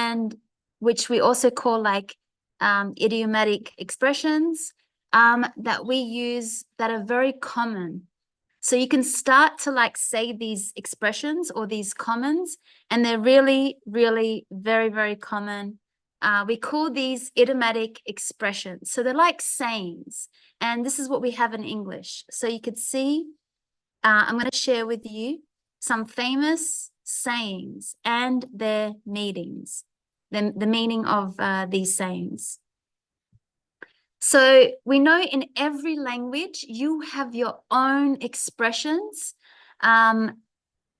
and which we also call like idiomatic expressions that we use that are very common. So you can start to like say these expressions or these commons, and they're really, really very, very common. We call these idiomatic expressions. So they're like sayings, and this is what we have in English. So you could see, I'm going to share with you some famous sayings and their meanings, the meaning of these sayings. So we know in every language, you have your own expressions, and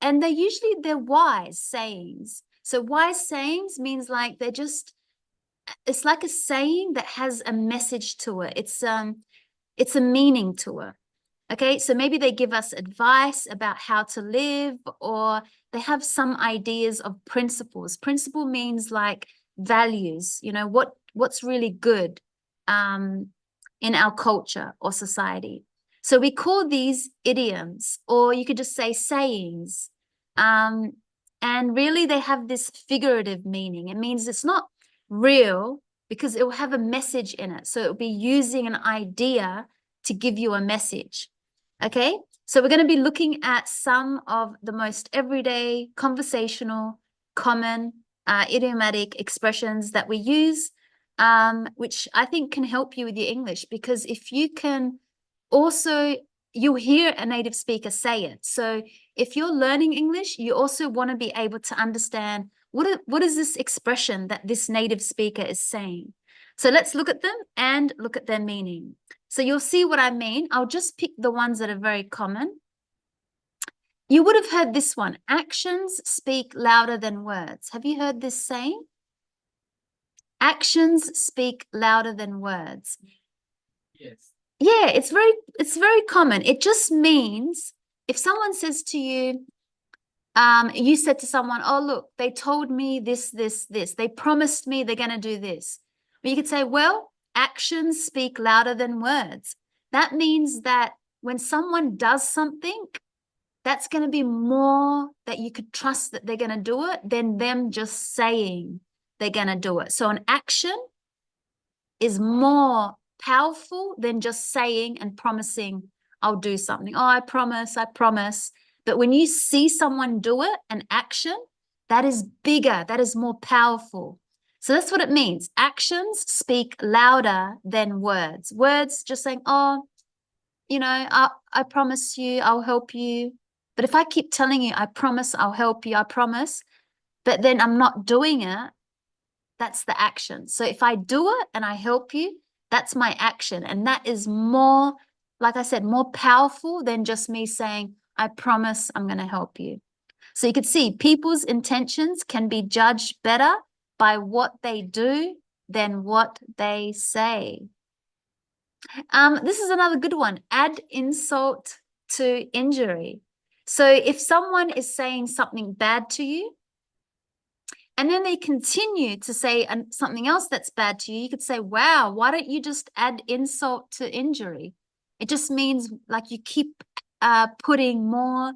they're wise sayings. So wise sayings means like it's like a saying that has a message to it. It's a meaning to it. Okay, so maybe they give us advice about how to live, or they have some ideas of principles. Principle means like values, you know, what's really good in our culture or society. So we call these idioms, or you could just say sayings. And really they have this figurative meaning. It means it's not real because it will have a message in it. So it'll be using an idea to give you a message. Okay, so we're going to be looking at some of the most everyday, conversational, common, idiomatic expressions that we use, which I think can help you with your English, because if you can also, you'll hear a native speaker say it. So if you're learning English, you also want to be able to understand what is this expression that this native speaker is saying. So let's look at them and look at their meaning. So you'll see what I mean. I'll just pick the ones that are very common. You would have heard this one. Actions speak louder than words. Have you heard this saying? Actions speak louder than words. Yes. Yeah, it's very common. It just means if someone says to you, you said to someone, oh, look, they told me this, this, this. They promised me they're going to do this. But you could say, well, actions speak louder than words. That means that when someone does something, that's going to be more that you could trust that they're going to do it than them just saying they're going to do it. So an action is more powerful than just saying and promising, I'll do something. Oh, I promise, I promise. But when you see someone do it, an action, that is bigger, that is more powerful. So that's what it means. Actions speak louder than words. Words just saying, oh, you know, I promise you, I'll help you. But if I keep telling you, I promise, I'll help you, I promise, but then I'm not doing it, that's the action. So if I do it and I help you, that's my action. And that is more, like I said, more powerful than just me saying, I promise I'm going to help you. So you could see people's intentions can be judged better by what they do than what they say. This is another good one. Add insult to injury. So if someone is saying something bad to you, and then they continue to say something else that's bad to you, you could say, wow, why don't you just add insult to injury? It just means like you keep putting more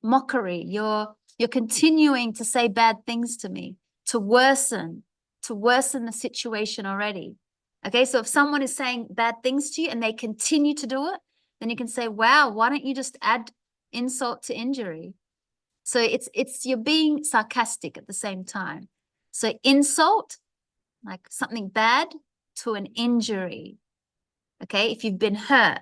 mockery. You're continuing to say bad things to me to worsen the situation already. Okay, so if someone is saying bad things to you and they continue to do it, then you can say, wow, why don't you just add insult to injury? So it's you're being sarcastic at the same time. So insult, like something bad, to an injury. Okay, if you've been hurt.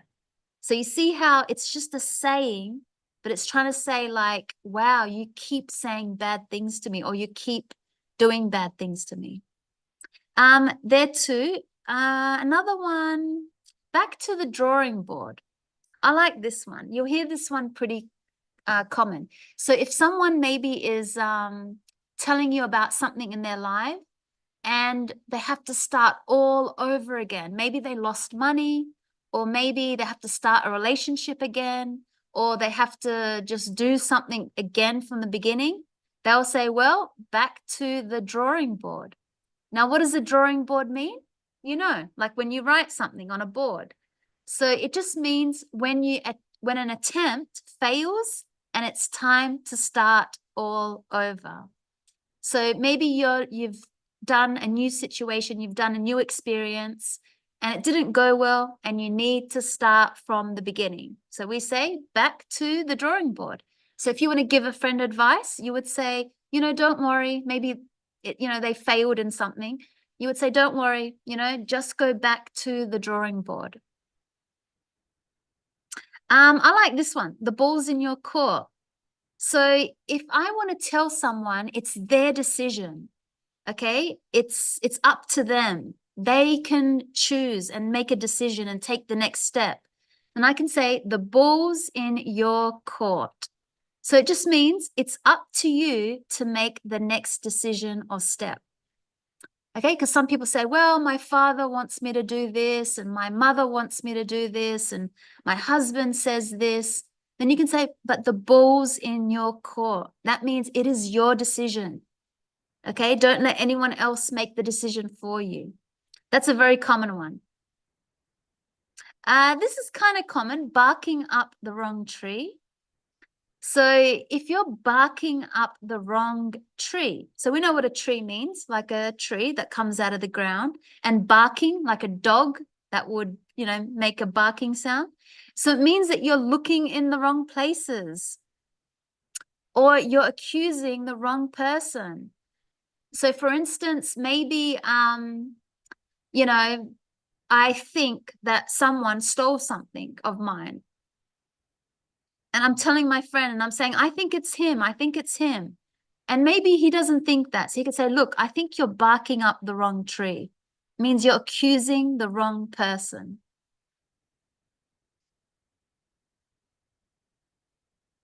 So you see how it's just a saying, but it's trying to say like, wow, you keep saying bad things to me, or you keep doing bad things to me. There too. Another one, back to the drawing board. I like this one. You'll hear this one pretty common. So if someone maybe is telling you about something in their life and they have to start all over again, maybe they lost money, or maybe they have to start a relationship again, or they have to just do something again from the beginning, they'll say, well, back to the drawing board. Now, what does a drawing board mean? You know, like when you write something on a board. So it just means when an attempt fails and it's time to start all over. So maybe you've done a new situation, you've done a new experience, and it didn't go well, and you need to start from the beginning. So we say back to the drawing board. So if you want to give a friend advice, you would say, don't worry, maybe they failed in something. You would say, don't worry, just go back to the drawing board. I like this one, the ball's in your court. So if I want to tell someone it's their decision, okay, it's up to them. They can choose and make a decision and take the next step. And I can say the ball's in your court. So it just means it's up to you to make the next decision or step. Okay, because some people say, well, my father wants me to do this, and my mother wants me to do this, and my husband says this. Then you can say, but the ball's in your court. That means it is your decision. Okay, don't let anyone else make the decision for you. That's a very common one. This is kind of common, barking up the wrong tree. So if you're barking up the wrong tree, so we know what a tree means, like a tree that comes out of the ground, and barking like a dog that would, make a barking sound. So it means that you're looking in the wrong places, or you're accusing the wrong person. So for instance, maybe, I think that someone stole something of mine. And I'm telling my friend and I'm saying, I think it's him. I think it's him. And maybe he doesn't think that. So he could say, look, I think you're barking up the wrong tree. It means you're accusing the wrong person.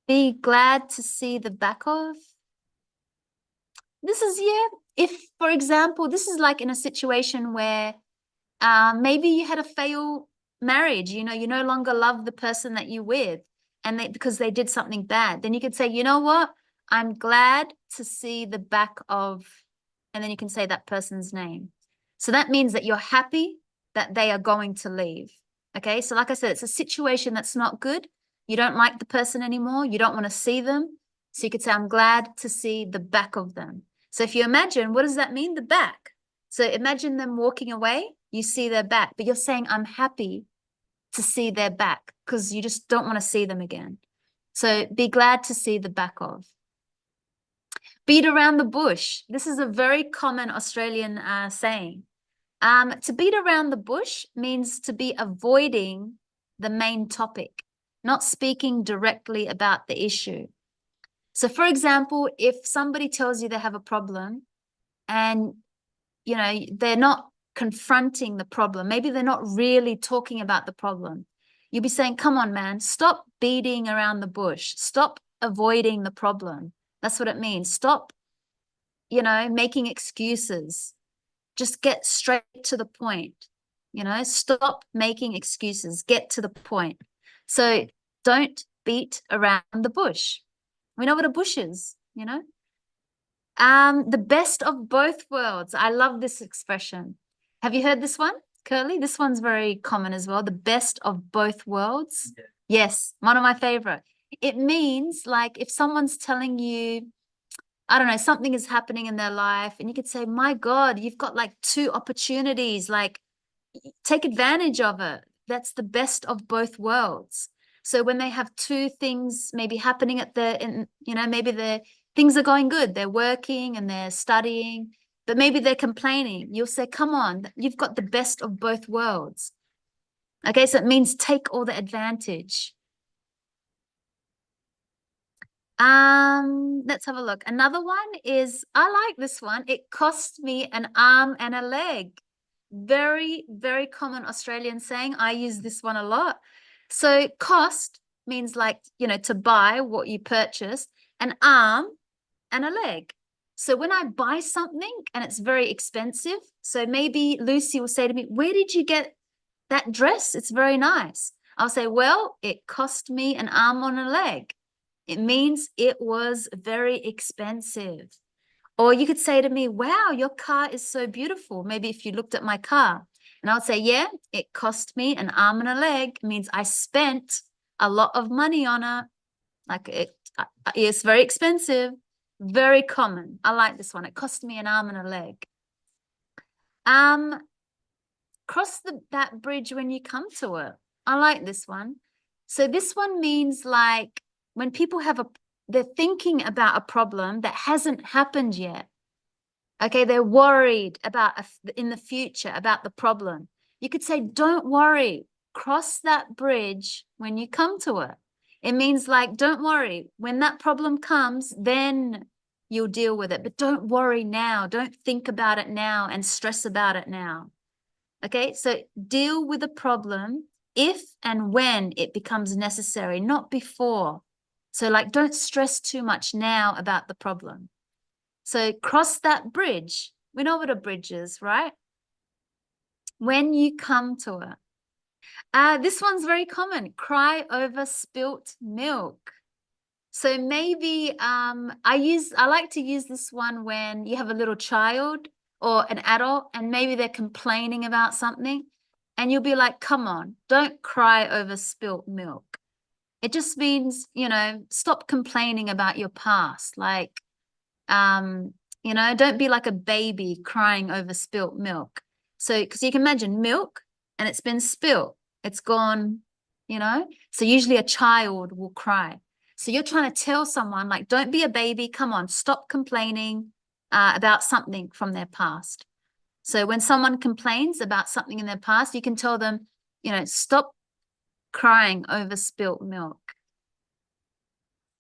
Be glad to see the back of. This is, if, for example, this is like in a situation where maybe you had a failed marriage, you no longer love the person that you're with, and because they did something bad. Then you could say, you know what? I'm glad to see the back of, and then you can say that person's name. So that means that you're happy that they are going to leave. Okay. So like I said, it's a situation that's not good. You don't like the person anymore. You don't want to see them. So you could say, I'm glad to see the back of them. So if you imagine, what does that mean? The back. So imagine them walking away, you see their back, but you're saying, I'm happy to see their back because you just don't want to see them again. So be glad to see the back of. Beat around the bush. This is a very common Australian saying. To beat around the bush means to be avoiding the main topic, not speaking directly about the issue. So for example, if somebody tells you they have a problem and they're not confronting the problem, maybe they're not really talking about the problem, you'll be saying, come on, man, stop beating around the bush. Stop avoiding the problem. That's what it means. Stop, making excuses. Just get straight to the point. Stop making excuses. Get to the point. So don't beat around the bush. We know what a bush is, The best of both worlds. I love this expression. Have you heard this one, Curly? This one's very common as well. The best of both worlds. Yeah. Yes, one of my favorite. It means like if someone's telling you, I don't know, something is happening in their life, and you could say, my God, you've got like two opportunities, like take advantage of it. That's the best of both worlds. So when they have two things maybe happening maybe the things are going good, they're working and they're studying, but maybe they're complaining. You'll say, come on, you've got the best of both worlds. Okay, so it means take all the advantage. Let's have a look. Another one is, I like this one. It cost me an arm and a leg. Very, very common Australian saying. I use this one a lot. So cost means like, to buy what you purchased, an arm and a leg. So when I buy something and it's very expensive, so maybe Lucy will say to me, where did you get that dress? It's very nice. I'll say, well, it cost me an arm and a leg. It means it was very expensive. Or you could say to me, wow, your car is so beautiful. Maybe if you looked at my car, and I would say, yeah, it cost me an arm and a leg. It means I spent a lot of money on it. Like it's very expensive. Very common. I like this one. It cost me an arm and a leg. Cross that bridge when you come to it. I like this one. So this one means like when people they're thinking about a problem that hasn't happened yet. Okay, they're worried about in the future about the problem. You could say, don't worry, cross that bridge when you come to it. It means like, don't worry, when that problem comes, then you'll deal with it. But don't worry now. Don't think about it now and stress about it now. Okay, so deal with a problem if and when it becomes necessary, not before. So like, don't stress too much now about the problem. So cross that bridge. We know what a bridge is, right? When you come to it. This one's very common. Cry over spilt milk. So maybe I like to use this one when you have a little child or an adult and maybe they're complaining about something and you'll be like, come on, don't cry over spilt milk. It just means, stop complaining about your past. Like, don't be like a baby crying over spilt milk. So, because you can imagine milk and it's been spilt, it's gone, So usually a child will cry. So you're trying to tell someone like, don't be a baby. Come on, stop complaining about something from their past. So when someone complains about something in their past, you can tell them, stop crying over spilt milk.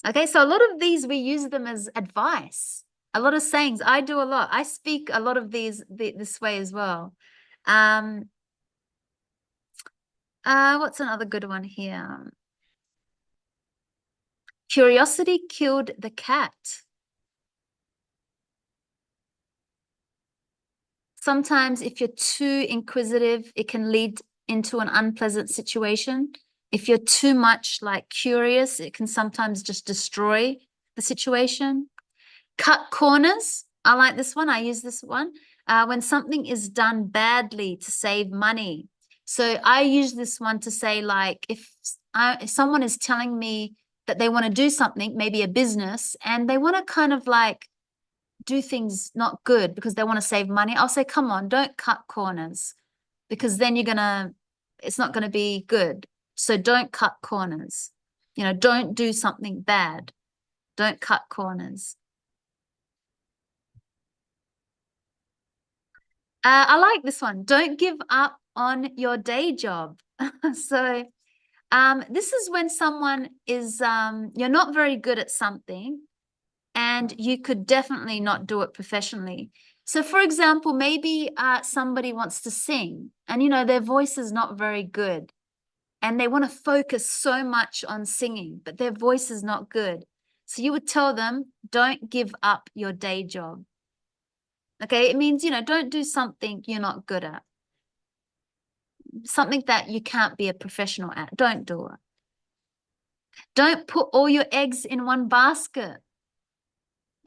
Okay, so a lot of these, we use them as advice. A lot of sayings. I do a lot. I speak a lot of these this way as well. What's another good one here? Curiosity killed the cat. Sometimes if you're too inquisitive, it can lead into an unpleasant situation. If you're too much like curious, it can sometimes just destroy the situation. Cut corners. I like this one. I use this one. When something is done badly to save money. So I use this one to say like, if someone is telling me that they want to do something, maybe a business, and they want to kind of like do things not good because they want to save money, I'll say, come on, don't cut corners because then it's not going to be good. So don't cut corners. Don't do something bad. Don't cut corners. I like this one. Don't give up on your day job. So this is when someone is, you're not very good at something and you could definitely not do it professionally. So for example, maybe somebody wants to sing and, their voice is not very good and they want to focus so much on singing, but their voice is not good. So you would tell them, don't give up your day job. Okay, it means, don't do something you're not good at. Something that you can't be a professional at. Don't do it. Don't put all your eggs in one basket.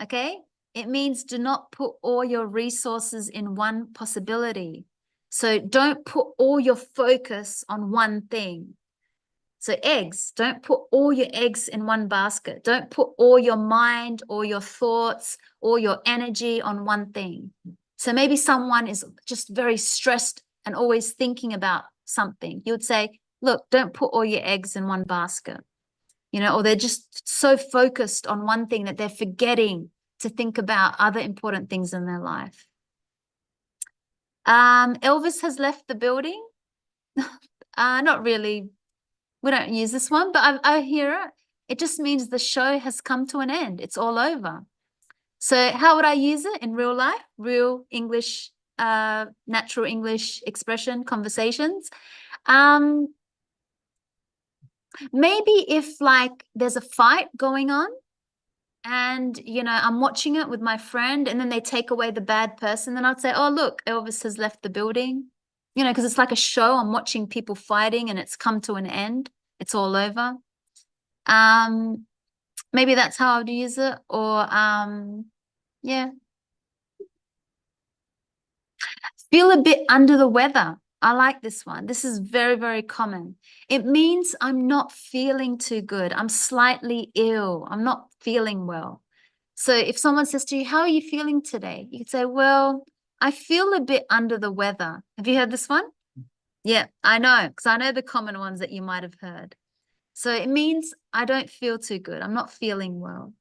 Okay, it means do not put all your resources in one possibility. So don't put all your focus on one thing. So eggs, don't put all your eggs in one basket. Don't put all your mind, all your thoughts, all your energy on one thing. So maybe someone is just very stressed and always thinking about something. You would say, look, don't put all your eggs in one basket, or they're just so focused on one thing that they're forgetting to think about other important things in their life. Elvis has left the building. Not really. We don't use this one, but I hear it. It just means the show has come to an end. It's all over. So how would I use it in real life? Real English, natural English expression, conversations. Maybe if like there's a fight going on and, I'm watching it with my friend and then they take away the bad person, then I'd say, oh, look, Elvis has left the building, because it's like a show. I'm watching people fighting and it's come to an end. It's all over. Maybe that's how I'd use it. Or, yeah. Feel a bit under the weather. I like this one. This is very, very common. It means I'm not feeling too good. I'm slightly ill. I'm not feeling well. So if someone says to you, how are you feeling today? You could say, well, I feel a bit under the weather. Have you heard this one? Yeah, I know, because I know the common ones that you might have heard. So it means I don't feel too good. I'm not feeling well.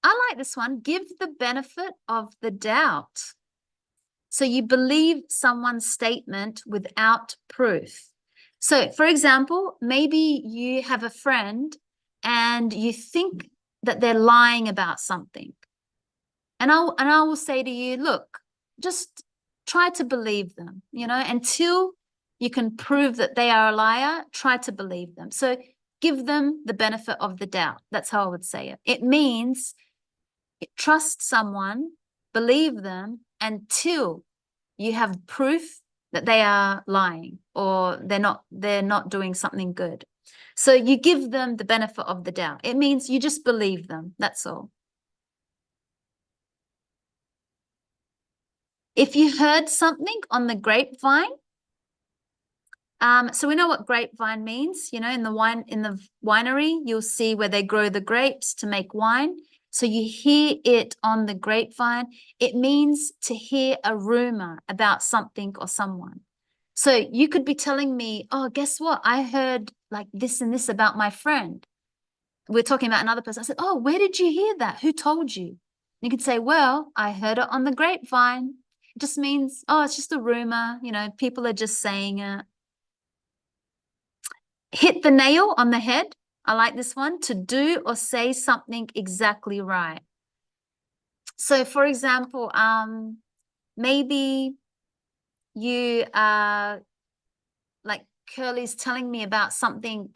I like this one. Give the benefit of the doubt. So you believe someone's statement without proof. So, for example, maybe you have a friend and you think that they're lying about something. And I will say to you, look, just try to believe them, until you can prove that they are a liar, try to believe them. So give them the benefit of the doubt. That's how I would say it. It means trust someone, believe them until you have proof that they are lying or they're not doing something good. So you give them the benefit of the doubt. It means you just believe them. That's all. If you heard something on the grapevine, so we know what grapevine means, in the winery, you'll see where they grow the grapes to make wine. So you hear it on the grapevine. It means to hear a rumor about something or someone. So you could be telling me, oh, guess what? I heard like this and this about my friend. We're talking about another person. I said, oh, where did you hear that? Who told you? You could say, well, I heard it on the grapevine. It just means, oh, it's just a rumor. People are just saying it. Hit the nail on the head. I like this one. To do or say something exactly right. So, for example, maybe you are like Curly's telling me about something,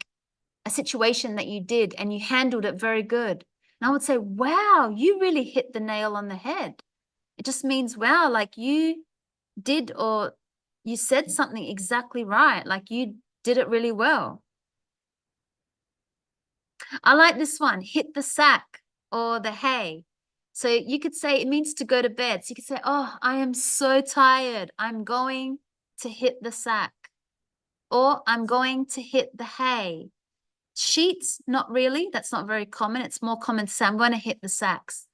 a situation that you did, and you handled it very good. And I would say, wow, you really hit the nail on the head. It just means, wow, like you did or you said something exactly right. Like you did it really well. I like this one, hit the sack or the hay. So you could say it means to go to bed. So you could say, oh, I am so tired. I'm going to hit the sack. Or I'm going to hit the hay. Sheets, not really. That's not very common. It's more common to say, I'm going to hit the sacks.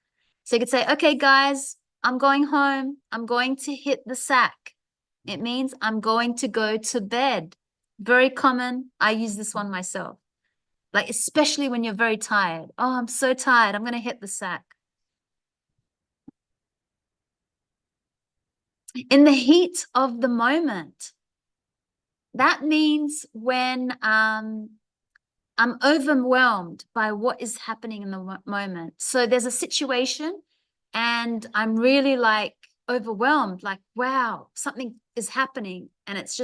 So you could say, okay, guys, I'm going home. I'm going to hit the sack. It means I'm going to go to bed. Very common. I use this one myself. Like, especially when you're very tired. Oh, I'm so tired. I'm going to hit the sack. In the heat of the moment. That means when I'm overwhelmed by what is happening in the moment. So there's a situation and I'm really like overwhelmed, like, wow, something is happening. And it's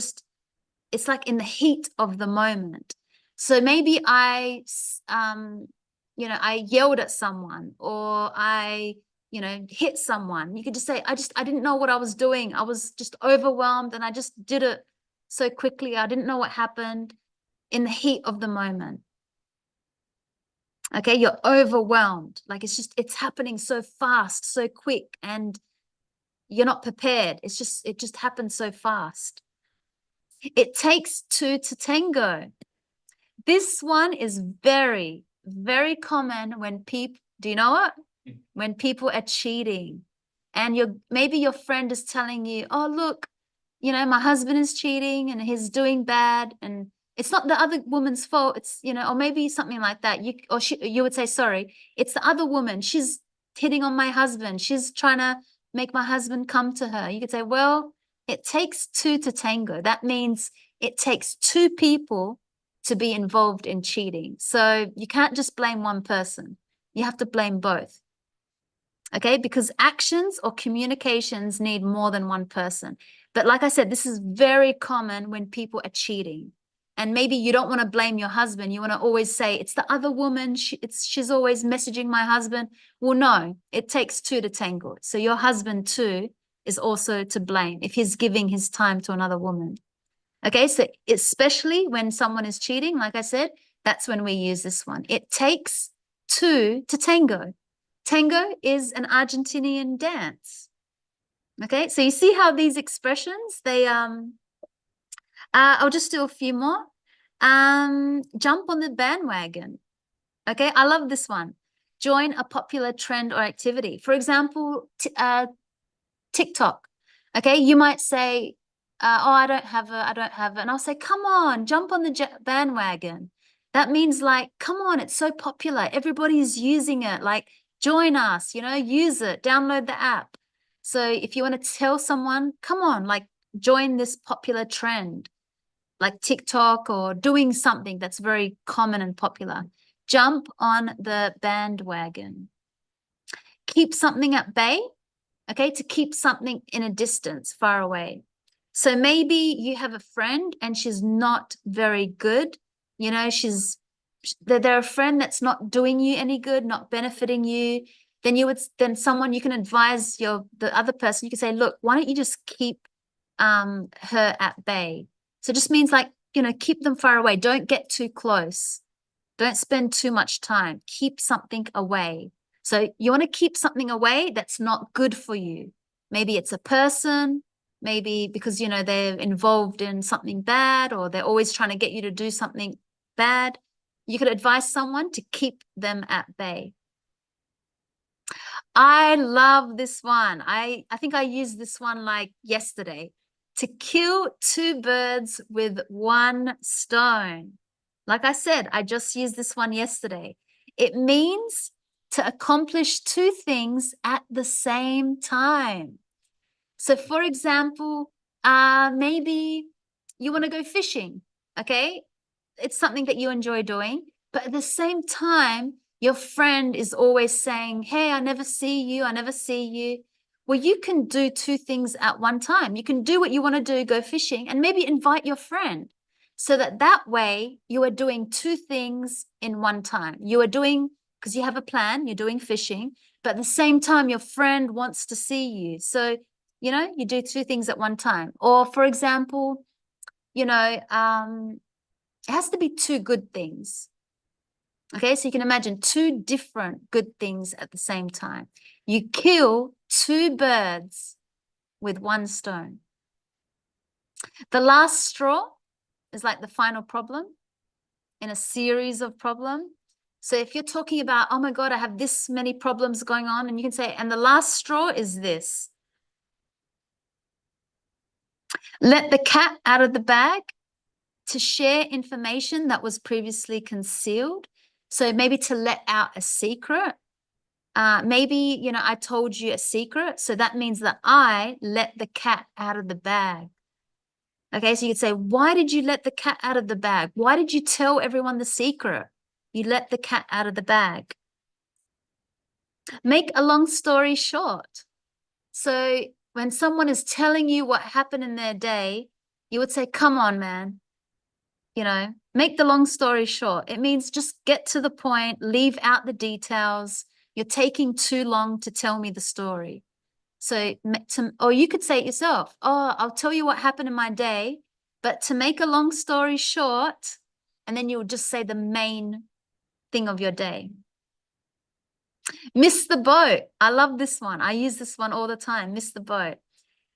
like in the heat of the moment. So maybe I yelled at someone or I hit someone. You could just say, I didn't know what I was doing. I was just overwhelmed and I just did it so quickly. I didn't know what happened in the heat of the moment. Okay, you're overwhelmed. Like it's happening so fast, so quick, and you're not prepared. It just happens so fast. It takes two to tango. This one is very, very common when people, do you know what? When people are cheating and maybe your friend is telling you, oh, look, my husband is cheating and he's doing bad and it's not the other woman's fault. It's, or maybe something like that. You would say, sorry, it's the other woman. She's hitting on my husband. She's trying to make my husband come to her. You could say, well, it takes two to tango. That means it takes two people to be involved in cheating. So you can't just blame one person. You have to blame both. Okay, because actions or communications need more than one person. But like I said, this is very common when people are cheating. And maybe you don't want to blame your husband. You want to always say, it's the other woman. She's always messaging my husband. Well, no, it takes two to tango. So your husband too is also to blame if he's giving his time to another woman. Okay, so especially when someone is cheating, like I said, that's when we use this one. It takes two to tango. Tango is an Argentinian dance. Okay, so you see how these expressions, I'll just do a few more. Jump on the bandwagon. Okay, I love this one. Join a popular trend or activity. For example, TikTok. Okay, you might say, "Oh, I don't have it. I don't have it," and I'll say, "Come on, jump on the bandwagon." That means like, come on, it's so popular. Everybody's using it. Like, join us. Use it. Download the app. So if you want to tell someone, come on, like, join this popular trend, like TikTok, or doing something that's very common and popular. Jump on the bandwagon. Keep something at bay. Okay, to keep something in a distance, far away. So maybe you have a friend and she's not very good. They're a friend that's not doing you any good, not benefiting you. Then someone, you can advise the other person. You can say, look, why don't you just keep her at bay? So it just means like, keep them far away. Don't get too close. Don't spend too much time. Keep something away. So you want to keep something away that's not good for you. Maybe it's a person, maybe because, they're involved in something bad, or they're always trying to get you to do something bad. You could advise someone to keep them at bay. I love this one. I think I used this one like yesterday. To kill two birds with one stone. Like I said, I just used this one yesterday. It means to accomplish two things at the same time. So for example, maybe you want to go fishing, okay? It's something that you enjoy doing, but at the same time, your friend is always saying, hey, I never see you, I never see you. Well, you can do two things at one time. You can do what you want to do, go fishing, and maybe invite your friend, so that way you are doing two things in one time. You are doing, because you have a plan, you're doing fishing, but at the same time, your friend wants to see you. So, you do two things at one time. Or for example, it has to be two good things. Okay, so you can imagine two different good things at the same time. You kill two birds with one stone. The last straw is like the final problem in a series of problems. So if you're talking about, oh my God, I have this many problems going on, and you can say, and the last straw is this. Let the cat out of the bag. To share information that was previously concealed. So maybe to let out a secret. Maybe, I told you a secret. So that means that I let the cat out of the bag. Okay, so you could say, why did you let the cat out of the bag? Why did you tell everyone the secret? You let the cat out of the bag. Make a long story short. So when someone is telling you what happened in their day, you would say, come on, man. Make the long story short. It means just get to the point, leave out the details. You're taking too long to tell me the story. So, or you could say it yourself. Oh, I'll tell you what happened in my day, but to make a long story short, and then you'll just say the main thing of your day. Miss the boat. I love this one. I use this one all the time. Miss the boat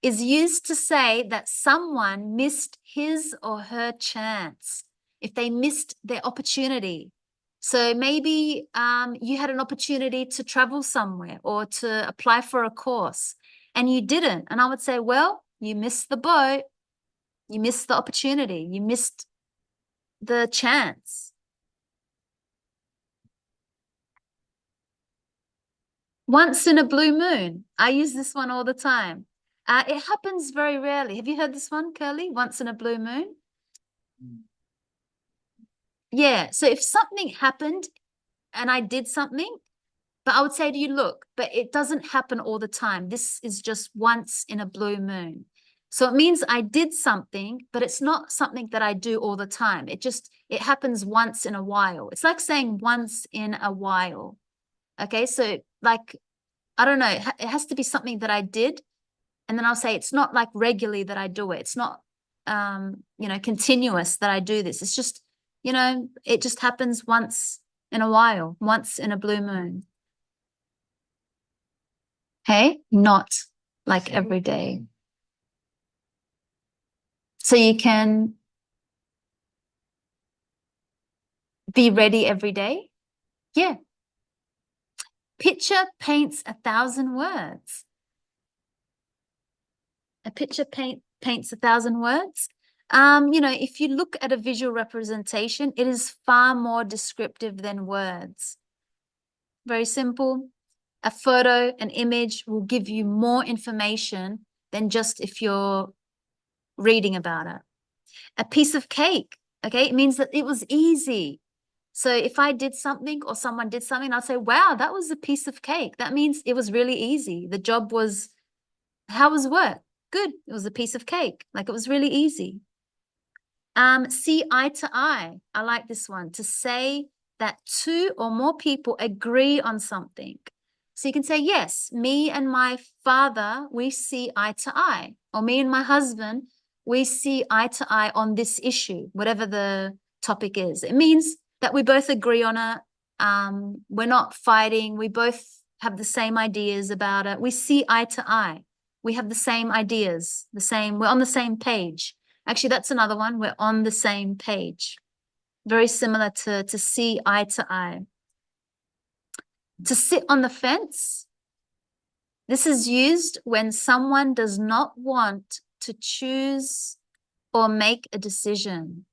is used to say that someone missed his or her chance, if they missed their opportunity. So maybe you had an opportunity to travel somewhere or to apply for a course and you didn't. And I would say, well, you missed the boat. You missed the opportunity. You missed the chance. Once in a blue moon. I use this one all the time. It happens very rarely. Have you heard this one, Curly? Once in a blue moon? Yeah. So if something happened and I did something, but I would say to you, look, but it doesn't happen all the time. This is just once in a blue moon. So it means I did something, but it's not something that I do all the time. It happens once in a while. It's like saying once in a while. Okay. So like, I don't know, it has to be something that I did. And then I'll say it's not like regularly that I do it. It's not, continuous that I do this. It's just, it just happens once in a while, once in a blue moon. Hey, not like every day. So you can Be ready every day. Yeah. Picture paints 1,000 words. A picture paints 1,000 words. If you look at a visual representation, it is far more descriptive than words. Very simple. A photo, an image will give you more information than just if you're reading about it. A piece of cake, okay, it means that it was easy. So if I did something or someone did something, I'll say, wow, that was a piece of cake. That means it was really easy. The job was, how was work? Good. It was a piece of cake. Like, it was really easy. See eye to eye. I like this one. To say that two or more people agree on something. So you can say, yes, me and my father, we see eye to eye. Or me and my husband, we see eye to eye on this issue, whatever the topic is. It means that we both agree on it. We're not fighting. We both have the same ideas about it. We see eye to eye. We have the same ideas, we're on the same page. Actually, that's another one. We're on the same page. Very similar to see eye to eye. To sit on the fence. This is used when someone does not want to choose or make a decision.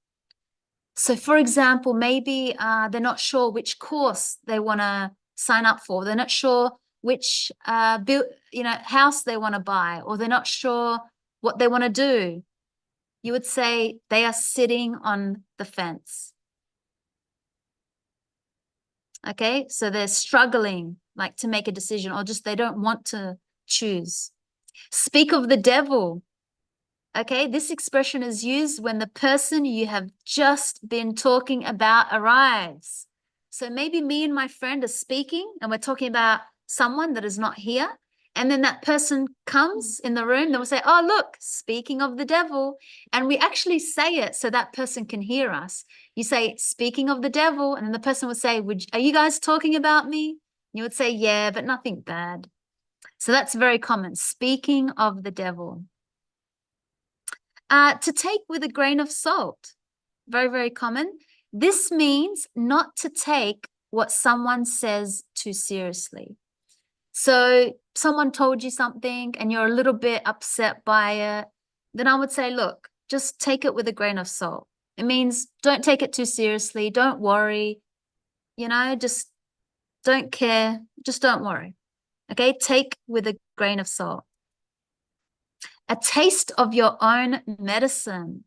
So, for example, maybe they're not sure which course they want to sign up for. They're not sure which house they want to buy, or they're not sure what they want to do. You would say they are sitting on the fence. Okay, so they're struggling, like, to make a decision, or just they don't want to choose. Speak of the devil. Okay, this expression is used when the person you have just been talking about arrives. So maybe me and my friend are speaking and we're talking about someone that is not here. And then that person comes in the room, they will say, oh, look, speaking of the devil. And we actually say it so that person can hear us. You say, speaking of the devil. And then the person would say, are you guys talking about me? And you would say, yeah, but nothing bad. So that's very common, speaking of the devil. To take with a grain of salt, very, very common. This means not to take what someone says too seriously. So someone told you something and you're a little bit upset by it, then I would say, look, just take it with a grain of salt. It means don't take it too seriously. Don't worry. Just don't care. Just don't worry. Okay, take with a grain of salt. A taste of your own medicine.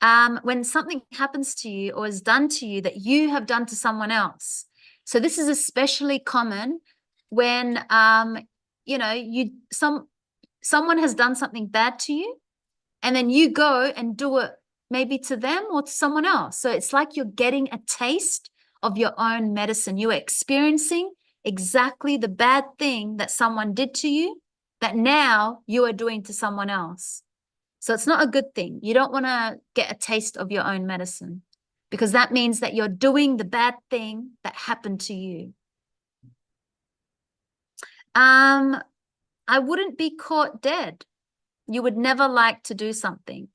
When something happens to you or is done to you that you have done to someone else. So this is especially common when someone has done something bad to you, and then you go and do it maybe to them or to someone else. So it's like you're getting a taste of your own medicine. You're experiencing exactly the bad thing that someone did to you that now you are doing to someone else. So it's not a good thing. You don't want to get a taste of your own medicine, because that means that you're doing the bad thing that happened to you. I wouldn't be caught dead. You would never like to do something.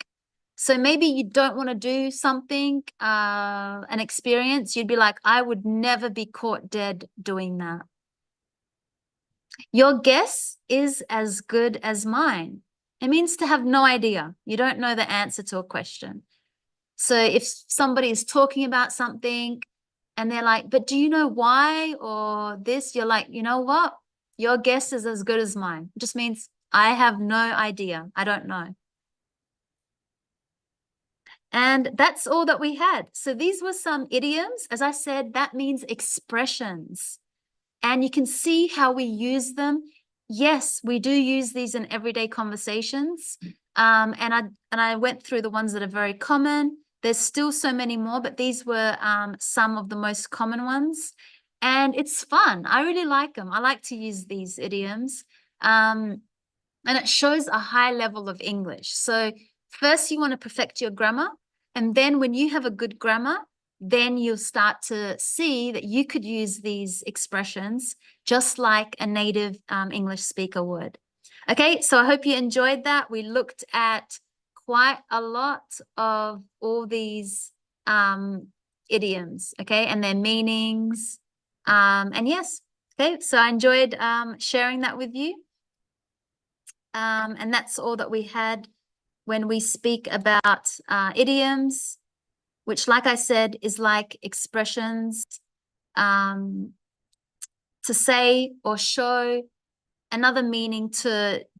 So maybe you don't want to do something, an experience. You'd be like, I would never be caught dead doing that. Your guess is as good as mine. It means to have no idea. You don't know the answer to a question. So if somebody is talking about something and they're like, but do you know why or this? You're like, you know what? Your guess is as good as mine. It just means I have no idea. I don't know. And that's all that we had. So these were some idioms. As I said, that means expressions. And you can see how we use them. Yes, we do use these in everyday conversations. And I went through the ones that are very common. There's still so many more, but these were some of the most common ones. And it's fun. I really like them. I like to use these idioms. And it shows a high level of English. So first you want to perfect your grammar. And then when you have a good grammar, then you'll start to see that you could use these expressions just like a native English speaker would. Okay, so I hope you enjoyed that. We looked at quite a lot of all these idioms, okay, and their meanings. And yes, okay, so I enjoyed sharing that with you. And that's all that we had when we speak about idioms, which, like I said, is like expressions to say or show another meaning to